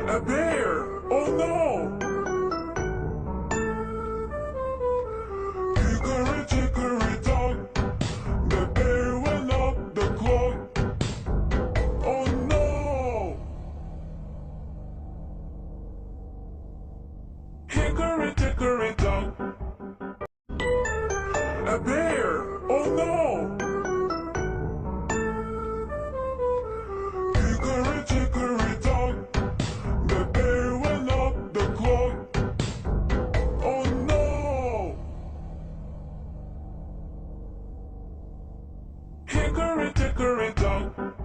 A bear! Oh no! Hickory dickory dock, the bear went up the clock. Oh no! Hickory dickory dock, a bear! Oh no! Hickory dickory dock, the bear went up the clock. Oh no! Hickory dickory dock.